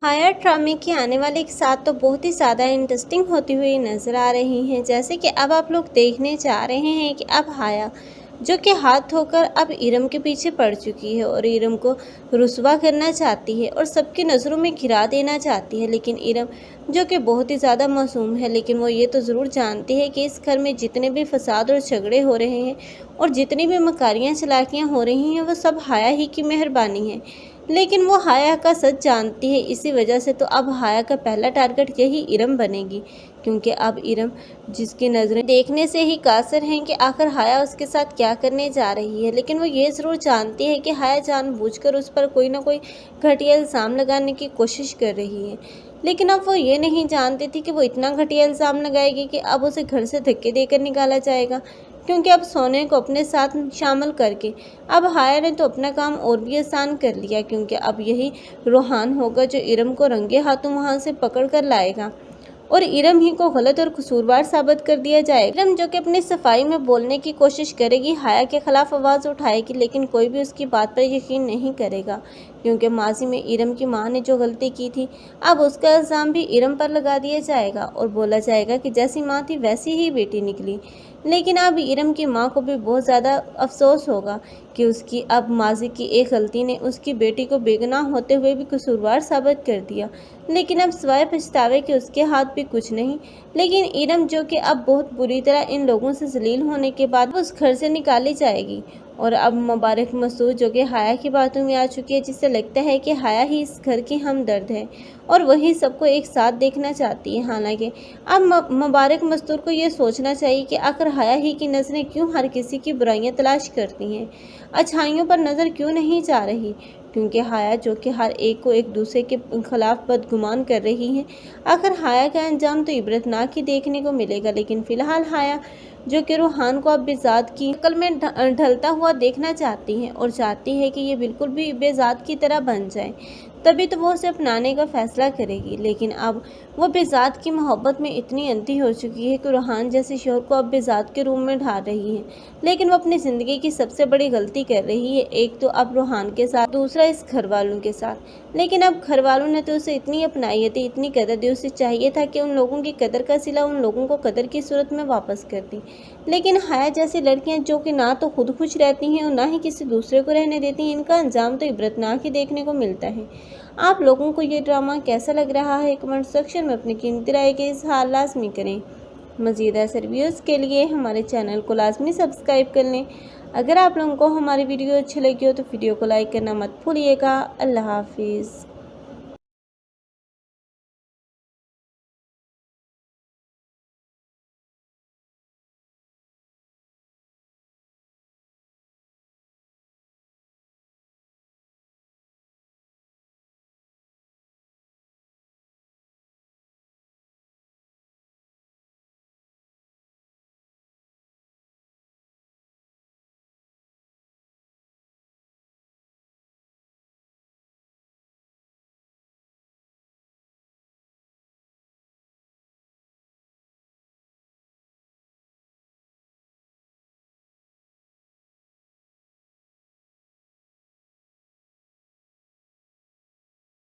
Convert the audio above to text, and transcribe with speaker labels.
Speaker 1: Higher ड्रामे की आने वाले एक साथ तो बहुत ही ज़्यादा इंटरेस्टिंग होती हुई नज़र आ रही हैं। जैसे कि अब आप लोग देखने जा रहे हैं कि अब हाया जो कि हाथ धोकर अब इरम के पीछे पड़ चुकी है और इरम को रुसवा करना चाहती है और सबकी नज़रों में गिरा देना चाहती है। लेकिन इरम जो कि बहुत ही ज़्यादा मासूम है, लेकिन वो ये तो ज़रूर जानती है कि इस घर में जितने भी फसाद और झगड़े हो रहे हैं और जितनी भी मकारियाँ चलाकियाँ हो रही हैं वो सब हाया ही की मेहरबानी है। लेकिन वो हाया का सच जानती है, इसी वजह से तो अब हाया का पहला टारगेट यही इरम बनेगी, क्योंकि अब इरम जिसकी नज़रें देखने से ही कासिर हैं कि आखिर हाया उसके साथ क्या करने जा रही है। लेकिन वो ये ज़रूर जानती है कि हाया जानबूझकर उस पर कोई ना कोई घटिया इल्ज़ाम लगाने की कोशिश कर रही है। लेकिन अब वो ये नहीं जानती थी कि वो इतना घटिया इल्ज़ाम लगाएगी कि अब उसे घर से धक्के देकर निकाला जाएगा, क्योंकि अब सोने को अपने साथ शामिल करके अब हाया ने तो अपना काम और भी आसान कर लिया, क्योंकि अब यही रोहान होगा जो इरम को रंगे हाथों वहां से पकड़ कर लाएगा और इरम ही को गलत और कसूरवार साबित कर दिया जाएगा। इरम जो कि अपनी सफाई में बोलने की कोशिश करेगी, हाया के खिलाफ आवाज़ उठाएगी, लेकिन कोई भी उसकी बात पर यकीन नहीं करेगा, क्योंकि माजी में इरम की मां ने जो गलती की थी अब उसका इल्ज़ाम भी इरम पर लगा दिया जाएगा और बोला जाएगा कि जैसी माँ थी वैसी ही बेटी निकली। लेकिन अब इरम की माँ को भी बहुत ज़्यादा अफसोस होगा कि उसकी अब माजी की एक गलती ने उसकी बेटी को बेगुनाह होते हुए भी कसूरवार साबित कर दिया। लेकिन अब सिवाय पछतावे के उसके हाथ भी कुछ नहीं। लेकिन इरम जो कि अब बहुत बुरी तरह इन लोगों से जलील होने के बाद उस घर से निकाली जाएगी और अब मुबारक मसूद जो कि हाया की बातों में आ चुकी है, जिससे लगता है कि हाया ही इस घर की हमदर्द है और वही सबको एक साथ देखना चाहती है। हालांकि अब मुबारक मस्तूर को ये सोचना चाहिए कि आखिर हाया ही की नज़रें क्यों हर किसी की बुराइयां तलाश करती हैं, अच्छाइयों पर नज़र क्यों नहीं जा रही, क्योंकि हाया जो कि हर एक को एक दूसरे के खिलाफ बदगुमान कर रही है। आखिर हाया का अंजाम तो इबरतनाक ही देखने को मिलेगा। लेकिन फिलहाल हाया जो कि रूहान को अब बेजात की शक्ल में ढलता हुआ देखना चाहती है और चाहती है कि ये बिल्कुल भी बेजात की तरह बन जाए, तभी तो वो उसे अपनाने का फैसला करेगी। लेकिन अब वो बेजात की मोहब्बत में इतनी अंधी हो चुकी है कि रूहान जैसे शोहर को अब बेजात के रूम में ढाल रही है। लेकिन वो अपनी ज़िंदगी की सबसे बड़ी गलती कर रही है, एक तो अब रूहान के साथ, दूसरा इस घर वालों के साथ। लेकिन अब घर वालों ने तो उसे इतनी अपनाई थी, इतनी कदर दी, उसे चाहिए था कि उन लोगों की कदर का सिला उन लोगों को कदर की सूरत में वापस कर दी। लेकिन हाया जैसी लड़कियां जो कि ना तो खुद खुश रहती हैं और ना ही किसी दूसरे को रहने देती हैं, इनका अंजाम तो इबरतनाक ही देखने को मिलता है। आप लोगों को ये ड्रामा कैसा लग रहा है, कमेंट सेक्शन में अपनी कीमती राय के इज़हार लाजमी करें। मज़ीद ऐसे रिव्यूज़ के लिए हमारे चैनल को लाजमी सब्सक्राइब कर लें। अगर आप लोगों को हमारी वीडियो अच्छी लगी हो तो वीडियो को लाइक करना मत भूलिएगा। अल्लाह हाफिज़।